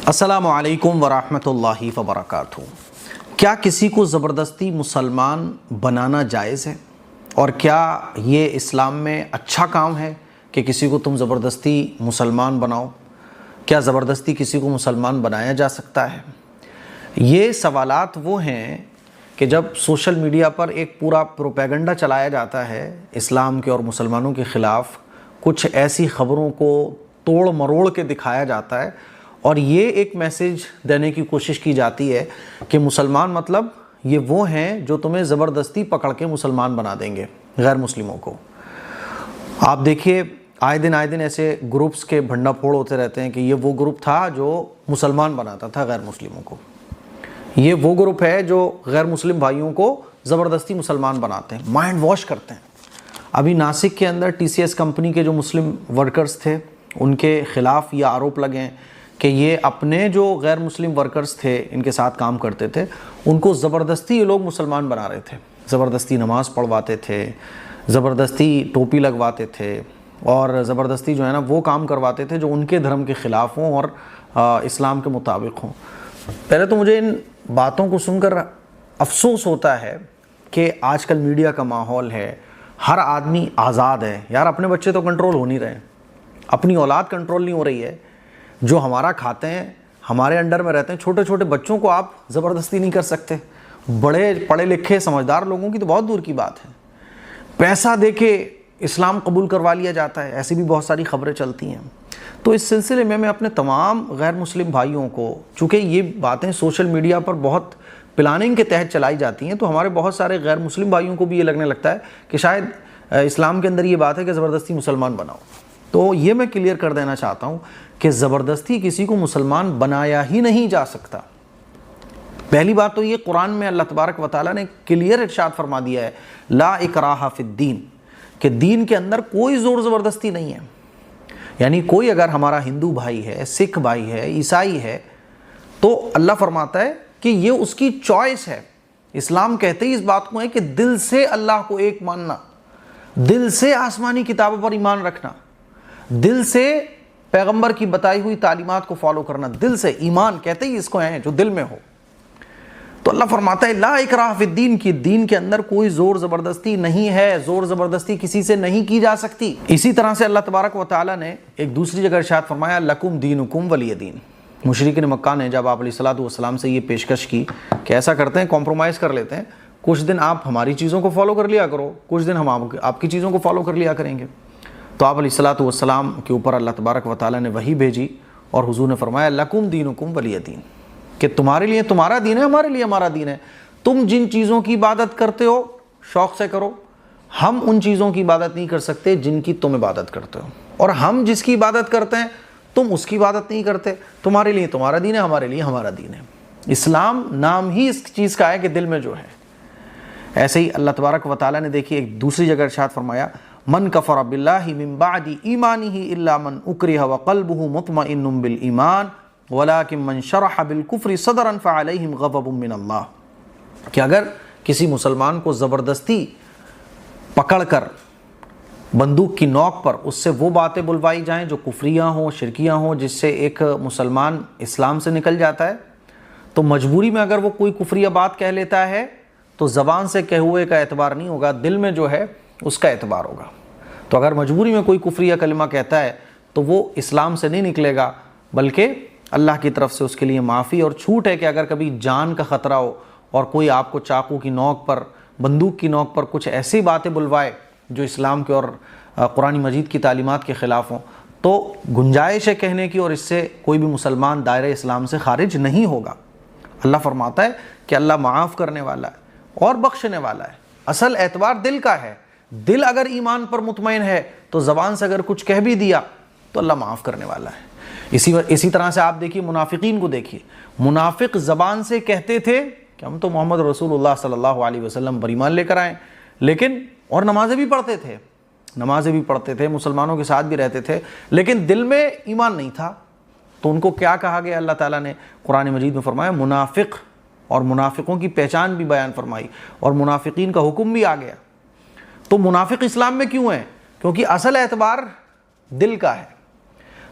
السلام علیکم ورحمۃ اللہ وبرکاتہ۔ کیا کسی کو زبردستی مسلمان بنانا جائز ہے؟ اور کیا یہ اسلام میں اچھا کام ہے کہ کسی کو تم زبردستی مسلمان بناؤ؟ کیا زبردستی کسی کو مسلمان بنایا جا سکتا ہے؟ یہ سوالات وہ ہیں کہ جب سوشل میڈیا پر ایک پورا پروپیگنڈا چلایا جاتا ہے اسلام کے اور مسلمانوں کے خلاف، کچھ ایسی خبروں کو توڑ مروڑ کے دکھایا جاتا ہے اور یہ ایک میسیج دینے کی کوشش کی جاتی ہے کہ مسلمان مطلب یہ وہ ہیں جو تمہیں زبردستی پکڑ کے مسلمان بنا دیں گے غیر مسلموں کو۔ آپ دیکھیے آئے دن ایسے گروپس کے بھنڈا پھوڑ ہوتے رہتے ہیں کہ یہ وہ گروپ تھا جو مسلمان بناتا تھا غیر مسلموں کو، یہ وہ گروپ ہے جو غیر مسلم بھائیوں کو زبردستی مسلمان بناتے ہیں، مائنڈ واش کرتے ہیں۔ ابھی ناسک کے اندر ٹی سی ایس کمپنی کے جو مسلم ورکرز تھے ان کے خلاف یہ آروپ لگے ہیں کہ یہ اپنے جو غیر مسلم ورکرز تھے ان کے ساتھ کام کرتے تھے ان کو زبردستی یہ لوگ مسلمان بنا رہے تھے، زبردستی نماز پڑھواتے تھے، زبردستی ٹوپی لگواتے تھے اور زبردستی جو ہے نا وہ کام کرواتے تھے جو ان کے دھرم کے خلاف ہوں اور اسلام کے مطابق ہوں۔ پہلے تو مجھے ان باتوں کو سن کر افسوس ہوتا ہے کہ آج کل میڈیا کا ماحول ہے، ہر آدمی آزاد ہے۔ یار اپنے بچے تو کنٹرول ہو نہیں رہے، اپنی اولاد کنٹرول نہیں ہو رہی ہے، جو ہمارا کھاتے ہیں ہمارے انڈر میں رہتے ہیں، چھوٹے چھوٹے بچوں کو آپ زبردستی نہیں کر سکتے، بڑے پڑھے لکھے سمجھدار لوگوں کی تو بہت دور کی بات ہے، پیسہ دے کے اسلام قبول کروا لیا جاتا ہے، ایسی بھی بہت ساری خبریں چلتی ہیں۔ تو اس سلسلے میں اپنے تمام غیر مسلم بھائیوں کو، چونکہ یہ باتیں سوشل میڈیا پر بہت پلاننگ کے تحت چلائی جاتی ہیں، تو ہمارے بہت سارے غیر مسلم بھائیوں کو بھی یہ لگنے لگتا ہے کہ شاید اسلام کے اندر یہ بات ہے کہ زبردستی مسلمان بناؤ۔ تو یہ میں کلیئر کر دینا چاہتا ہوں کہ زبردستی کسی کو مسلمان بنایا ہی نہیں جا سکتا۔ پہلی بات تو یہ قرآن میں اللہ تبارک و تعالیٰ نے کلیئر ارشاد فرما دیا ہے لا اکراہ فی الدین، کہ دین کے اندر کوئی زور زبردستی نہیں ہے۔ یعنی کوئی اگر ہمارا ہندو بھائی ہے، سکھ بھائی ہے، عیسائی ہے، تو اللہ فرماتا ہے کہ یہ اس کی چوائس ہے۔ اسلام کہتے ہی اس بات کو ہے کہ دل سے اللہ کو ایک ماننا، دل سے آسمانی کتابوں پر ایمان رکھنا، دل سے پیغمبر کی بتائی ہوئی تعلیمات کو فالو کرنا، دل سے ایمان کہتے ہی اس کو ہیں جو دل میں ہو۔ تو اللہ فرماتا ہے لا اکراہ فی الدین، کی دین کے اندر کوئی زور زبردستی نہیں ہے، زور زبردستی کسی سے نہیں کی جا سکتی۔ اسی طرح سے اللہ تبارک و تعالیٰ نے ایک دوسری جگہ ارشاد فرمایا لکم دینکم ولی دین۔ مشرکین مکہ نے جب آپ علیہ الصلوۃ والسلام سے یہ پیشکش کی کہ ایسا کرتے ہیں کمپرومائز کر لیتے ہیں، کچھ دن آپ ہماری چیزوں کو فالو کر لیا کرو، کچھ دن ہم آپ کی چیزوں کو فالو کر لیا کریں گے، تو آپ علیہ الصلوۃ والسلام کے اوپر اللہ تبارک و تعالیٰ نے وحی بھیجی اور حضور نے فرمایا لکم دینکم ولی دین، کہ تمہارے لیے تمہارا دین ہے، ہمارے لیے ہمارا دین ہے۔ تم جن چیزوں کی عبادت کرتے ہو شوق سے کرو، ہم ان چیزوں کی عبادت نہیں کر سکتے جن کی تم عبادت کرتے ہو، اور ہم جس کی عبادت کرتے ہیں تم اس کی عبادت نہیں کرتے۔ تمہارے لیے تمہارا دین ہے، ہمارے لیے ہمارا دین ہے۔ اسلام نام ہی اس چیز کا ہے کہ دل میں جو ہے۔ ایسے ہی اللہ تبارک و تعالیٰ نے دیکھیے ایک دوسری جگہ ارشاد فرمایا من کفر باللہ من بعد ایمانہ الا من اکرہ وقلبہ مطمئن بالایمان ولکن من شرح بالکفر صدرا فعلیہم غضب من اللہ، کہ اگر کسی مسلمان کو زبردستی پکڑ کر بندوق کی نوک پر اس سے وہ باتیں بلوائی جائیں جو کفریہ ہوں، شرکیہ ہوں، جس سے ایک مسلمان اسلام سے نکل جاتا ہے، تو مجبوری میں اگر وہ کوئی کفریہ بات کہہ لیتا ہے تو زبان سے کہے ہوئے کا اعتبار نہیں ہوگا، دل میں جو ہے اس کا اعتبار ہوگا۔ تو اگر مجبوری میں کوئی کفریہ کلمہ کہتا ہے تو وہ اسلام سے نہیں نکلے گا، بلکہ اللہ کی طرف سے اس کے لیے معافی اور چھوٹ ہے کہ اگر کبھی جان کا خطرہ ہو اور کوئی آپ کو چاقو کی نوک پر، بندوق کی نوک پر کچھ ایسی باتیں بلوائے جو اسلام کے اور قرآن مجید کی تعلیمات کے خلاف ہوں، تو گنجائش ہے کہنے کی، اور اس سے کوئی بھی مسلمان دائرہ اسلام سے خارج نہیں ہوگا۔ اللہ فرماتا ہے کہ اللہ معاف کرنے والا ہے اور بخشنے والا ہے۔ اصل اعتبار دل کا ہے، دل اگر ایمان پر مطمئن ہے تو زبان سے اگر کچھ کہہ بھی دیا تو اللہ معاف کرنے والا ہے۔ اسی طرح سے آپ دیکھیے منافقین کو دیکھیے، منافق زبان سے کہتے تھے کہ ہم تو محمد رسول اللہ صلی اللہ علیہ وسلم پر ایمان لے کر آئیں، لیکن اور نمازیں بھی پڑھتے تھے، مسلمانوں کے ساتھ بھی رہتے تھے، لیکن دل میں ایمان نہیں تھا۔ تو ان کو کیا کہا گیا؟ اللہ تعالیٰ نے قرآن مجید میں فرمایا منافق، اور منافقوں کی پہچان بھی بیان فرمائی اور منافقین کا حکم بھی آ گیا۔ تو منافق اسلام میں کیوں ہیں؟ کیونکہ اصل اعتبار دل کا ہے۔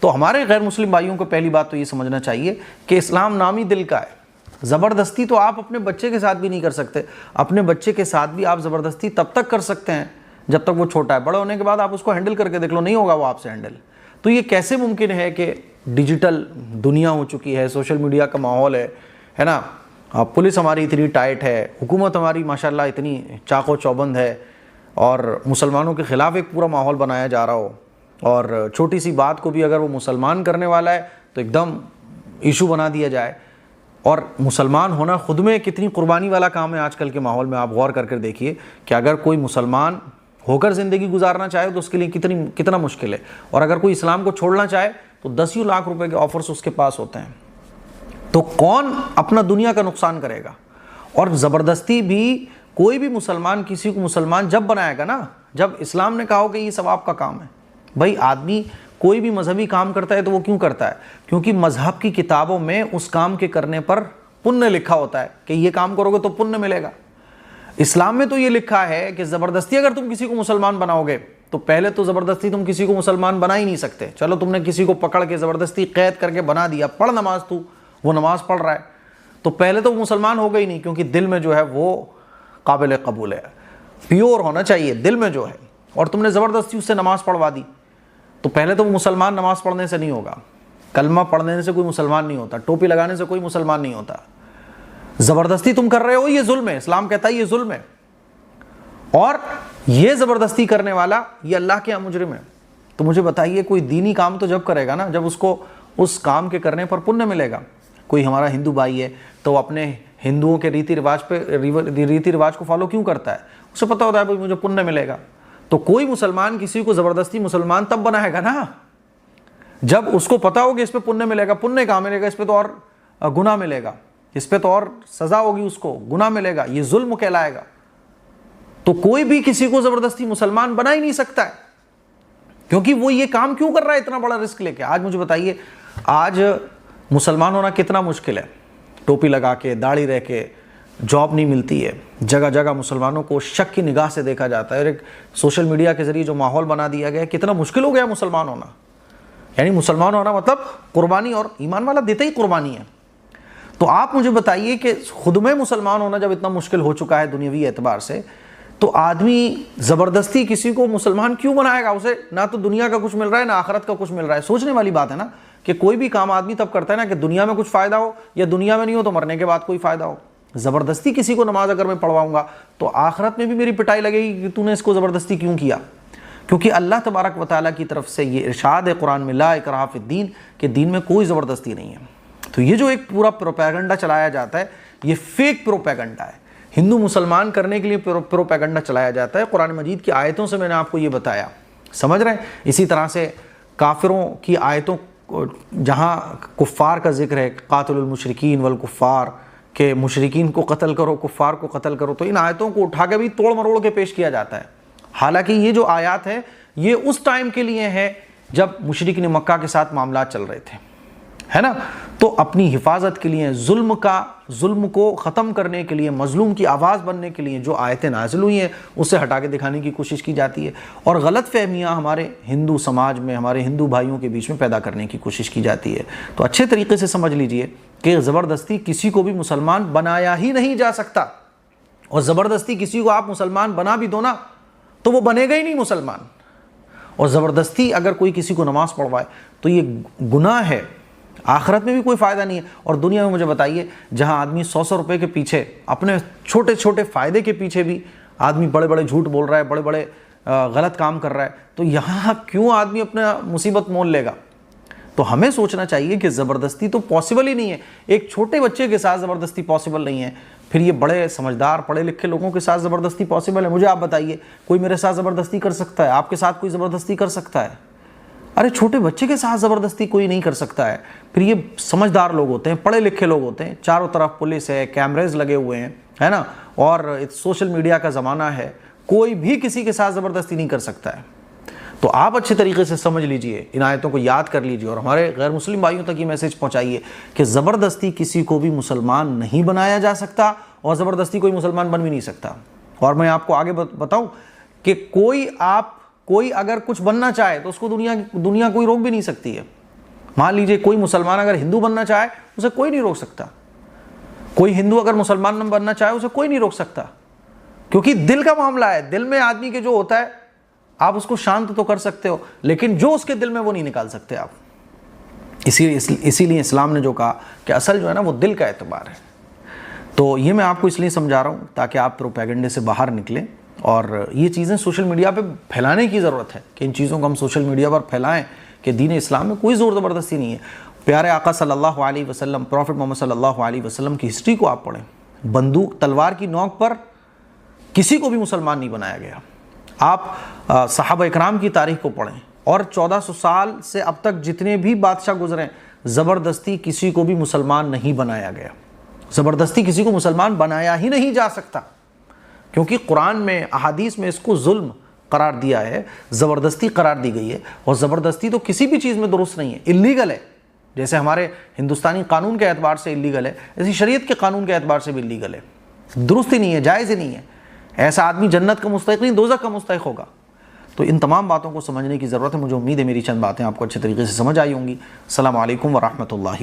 تو ہمارے غیر مسلم بھائیوں کو پہلی بات تو یہ سمجھنا چاہیے کہ اسلام نام ہی دل کا ہے. زبردستی تو آپ اپنے بچے کے ساتھ بھی نہیں کر سکتے. اپنے بچے کے ساتھ بھی آپ زبردستی تب تک کر سکتے ہیں جب تک وہ چھوٹا ہے. بڑے ہونے کے بعد آپ اس کو ہینڈل کر کے دیکھ لو, نہیں ہوگا وہ آپ سے ہینڈل. تو یہ کیسے ممکن ہے کہ ڈیجیٹل دنیا ہو چکی ہے, سوشل میڈیا کا ماحول ہے نا, پولیس ہماری اتنی ٹائٹ ہے, حکومت ہماری ماشاءاللہ اتنی چاق و چوبند ہے, اور مسلمانوں کے خلاف ایک پورا ماحول بنایا جا رہا ہو, اور چھوٹی سی بات کو بھی اگر وہ مسلمان کرنے والا ہے تو ایک دم ایشو بنا دیا جائے. اور مسلمان ہونا خود میں کتنی قربانی والا کام ہے آج کل کے ماحول میں. آپ غور کر کے دیکھیے کہ اگر کوئی مسلمان ہو کر زندگی گزارنا چاہے تو اس کے لیے کتنا مشکل ہے, اور اگر کوئی اسلام کو چھوڑنا چاہے تو 10 لاکھ روپے کے آفرز اس کے پاس ہوتے ہیں. تو کون اپنا دنیا کا نقصان کرے گا؟ اور زبردستی بھی کوئی بھی مسلمان کسی کو مسلمان جب بنائے گا نا, جب اسلام نے کہا ہو کہ یہ ثواب کا کام ہے. بھائی آدمی کوئی بھی مذہبی کام کرتا ہے تو وہ کیوں کرتا ہے؟ کیونکہ مذہب کی کتابوں میں اس کام کے کرنے پر پنیہ لکھا ہوتا ہے کہ یہ کام کرو گے تو پنیہ ملے گا. اسلام میں تو یہ لکھا ہے کہ زبردستی اگر تم کسی کو مسلمان بناؤ گے تو پہلے تو زبردستی تم کسی کو مسلمان بنا ہی نہیں سکتے. چلو تم نے کسی کو پکڑ کے زبردستی قید کر کے بنا دیا, پڑھ نماز, تو وہ نماز پڑھ رہا ہے تو پہلے تو وہ مسلمان ہوگا ہی نہیں, کیونکہ دل میں جو ہے وہ قابل قبول ہے, پیور ہونا چاہیے دل میں جو ہے. اور تم نے زبردستی اس سے نماز پڑھوا دی تو پہلے تو وہ مسلمان نماز پڑھنے سے نہیں ہوگا, کلمہ پڑھنے سے کوئی مسلمان نہیں ہوتا, ٹوپی لگانے سے کوئی مسلمان نہیں ہوتا. زبردستی تم کر رہے ہو, یہ ظلم ہے. اسلام کہتا ہے یہ ظلم ہے, اور یہ زبردستی کرنے والا یہ اللہ کے یہاں مجرم ہے. تو مجھے بتائیے کوئی دینی کام تو جب کرے گا نا جب اس کو اس کام کے کرنے پر پنیہ ملے گا. کوئی ہمارا ہندو بھائی ہے تو وہ اپنے ہندوؤں کے ریتی رواج کو فالو کیوں کرتا ہے؟ اسے پتہ ہوتا ہے بھائی مجھے پنیہ ملے گا. تو کوئی مسلمان کسی کو زبردستی مسلمان تب بنائے گا نا جب اس کو پتا ہو کہ اس پہ پنیہ ملے گا. پنیہ کہاں ملے گا؟ اس پہ تو اور گناہ ملے گا, اس پہ تو اور سزا ہوگی, اس کو گناہ ملے گا, یہ ظلم کہلائے گا. تو کوئی بھی کسی کو زبردستی مسلمان بنا ہی نہیں سکتا ہے, کیونکہ وہ یہ کام کیوں کر رہا ہے اتنا بڑا رسک لے کے. آج مجھے بتائیے آج مسلمان ہونا کتنا مشکل ہے. ٹوپی لگا کے, داڑھی رہ کے, جاب نہیں ملتی ہے, جگہ جگہ مسلمانوں کو شک کی نگاہ سے دیکھا جاتا ہے. اور ایک سوشل میڈیا کے ذریعے جو ماحول بنا دیا گیا ہے, کتنا مشکل ہو گیا مسلمان ہونا. یعنی مسلمان ہونا مطلب قربانی, اور ایمان والا دیتا ہی قربانی ہے. تو آپ مجھے بتائیے کہ خود میں مسلمان ہونا جب اتنا مشکل ہو چکا ہے دنیاوی اعتبار سے, تو آدمی زبردستی کسی کو مسلمان کیوں بنائے گا؟ اسے نہ تو دنیا کا کچھ مل رہا ہے نہ آخرت کا کچھ مل رہا ہے. سوچنے والی بات ہے نا کہ کوئی بھی کام آدمی تب کرتا ہے نا کہ دنیا میں کچھ فائدہ ہو, یا دنیا میں نہیں ہو تو مرنے کے بعد کوئی فائدہ ہو. زبردستی کسی کو نماز اگر میں پڑھواؤں گا تو آخرت میں بھی میری پٹائی لگے گی کہ تو نے اس کو زبردستی کیوں کیا. کیونکہ اللہ تبارک و تعالیٰ کی طرف سے یہ ارشاد ہے قرآن میں, لا اکراہ فی الدین, کہ دین میں کوئی زبردستی نہیں ہے. تو یہ جو ایک پورا پروپیگنڈا چلایا جاتا ہے یہ فیک پروپیگنڈا ہے. ہندو مسلمان کرنے کے لیے پروپیگنڈا چلایا جاتا ہے. قرآن مجید کی آیتوں سے میں نے آپ کو یہ بتایا, سمجھ رہے ہیں. اسی طرح سے کافروں کی آیتوں, جہاں کفار کا ذکر ہے, قاتل المشرکین والکفار, کہ مشرکین کو قتل کرو, کفار کو قتل کرو, تو ان آیتوں کو اٹھا کے بھی توڑ مروڑ کے پیش کیا جاتا ہے. حالانکہ یہ جو آیات ہیں یہ اس ٹائم کے لیے ہیں جب مشرکین مکہ کے ساتھ معاملات چل رہے تھے, ہے نا. تو اپنی حفاظت کے لیے, ظلم کو ختم کرنے کے لیے, مظلوم کی آواز بننے کے لیے جو آیتیں نازل ہوئی ہیں اسے ہٹا کے دکھانے کی کوشش کی جاتی ہے, اور غلط فہمیاں ہمارے ہندو سماج میں, ہمارے ہندو بھائیوں کے بیچ میں پیدا کرنے کی کوشش کی جاتی ہے. تو اچھے طریقے سے سمجھ لیجئے کہ زبردستی کسی کو بھی مسلمان بنایا ہی نہیں جا سکتا, اور زبردستی کسی کو آپ مسلمان بنا بھی دو نا تو وہ بنے گا ہی نہیں مسلمان. اور زبردستی اگر کوئی کسی کو نماز پڑھوائے تو یہ گناہ ہے, آخرت میں بھی کوئی فائدہ نہیں ہے. اور دنیا میں مجھے بتائیے جہاں آدمی 100 روپے کے پیچھے, اپنے چھوٹے چھوٹے فائدے کے پیچھے بھی آدمی بڑے بڑے جھوٹ بول رہا ہے, بڑے بڑے غلط کام کر رہا ہے, تو یہاں کیوں آدمی اپنا مصیبت مول لے گا؟ تو ہمیں سوچنا چاہیے کہ زبردستی تو پاسبل ہی نہیں ہے. ایک چھوٹے بچے کے ساتھ زبردستی پاسبل نہیں ہے, پھر یہ بڑے سمجھدار پڑھے لکھے لوگوں کے ساتھ زبردستی پاسبل ہے. مجھے آپ بتائیے کوئی میرے ساتھ زبردستی کر سکتا ہے؟ آپ کے ساتھ کوئی زبردستی کر سکتا ہے؟ ارے چھوٹے بچے کے ساتھ زبردستی کوئی نہیں کر سکتا ہے. پھر یہ سمجھدار لوگ ہوتے ہیں, پڑھے لکھے لوگ ہوتے ہیں, چاروں طرف پولیس ہے, کیمریز لگے ہوئے ہیں, ہے نا, اور سوشل میڈیا کا زمانہ ہے, کوئی بھی کسی کے ساتھ زبردستی نہیں کر سکتا ہے. تو آپ اچھے طریقے سے سمجھ لیجئے, ان آیتوں کو یاد کر لیجئے, اور ہمارے غیر مسلم بھائیوں تک یہ میسج پہنچائیے کہ زبردستی کسی کو بھی مسلمان نہیں بنایا جا سکتا, اور زبردستی کوئی مسلمان بن بھی نہیں سکتا. اور میں آپ کو آگے بتاؤں کہ کوئی اگر کچھ بننا چاہے تو اس کو دنیا کوئی روک بھی نہیں سکتی ہے. مان لیجئے کوئی مسلمان اگر ہندو بننا چاہے اسے کوئی نہیں روک سکتا، کوئی ہندو اگر مسلمان بننا چاہے اسے کوئی نہیں روک سکتا، کیونکہ دل کا معاملہ ہے. دل میں آدمی کے جو ہوتا ہے آپ اس کو شانت تو کر سکتے ہو، لیکن جو اس کے دل میں وہ نہیں نکال سکتے آپ. اسی لیے اسلام نے جو کہا کہ اصل جو ہے نا وہ دل کا اعتبار ہے. تو یہ میں آپ کو اس لیے سمجھا رہا ہوں تاکہ آپ پروپیگنڈے سے باہر نکلیں، اور یہ چیزیں سوشل میڈیا پہ پھیلانے کی ضرورت ہے کہ ان چیزوں کو ہم سوشل میڈیا پر پھیلائیں کہ دین اسلام میں کوئی زور زبردستی نہیں ہے. پیارے آقا صلی اللہ علیہ وسلم، پروفٹ محمد صلی اللہ علیہ وسلم کی ہسٹری کو آپ پڑھیں، بندوق تلوار کی نوک پر کسی کو بھی مسلمان نہیں بنایا گیا. آپ صحابہ اکرام کی تاریخ کو پڑھیں، اور 1400 سال سے اب تک جتنے بھی بادشاہ گزرے زبردستی کسی کو بھی مسلمان نہیں بنایا گیا. زبردستی کسی کو مسلمان بنایا ہی نہیں جا سکتا، کیونکہ قرآن میں احادیث میں اس کو ظلم قرار دیا ہے، زبردستی قرار دی گئی ہے. اور زبردستی تو کسی بھی چیز میں درست نہیں ہے، اللیگل ہے. جیسے ہمارے ہندوستانی قانون کے اعتبار سے اللیگل ہے، ایسی شریعت کے قانون کے اعتبار سے بھی اللیگل ہے، درست ہی نہیں ہے، جائز ہی نہیں ہے. ایسا آدمی جنت کا مستحق نہیں، دوزخ کا مستحق ہوگا. تو ان تمام باتوں کو سمجھنے کی ضرورت ہے. مجھے امید ہے میری چند باتیں آپ کو اچھے طریقے سے سمجھ آئی ہوں گی. السلام علیکم ورحمۃ اللہ.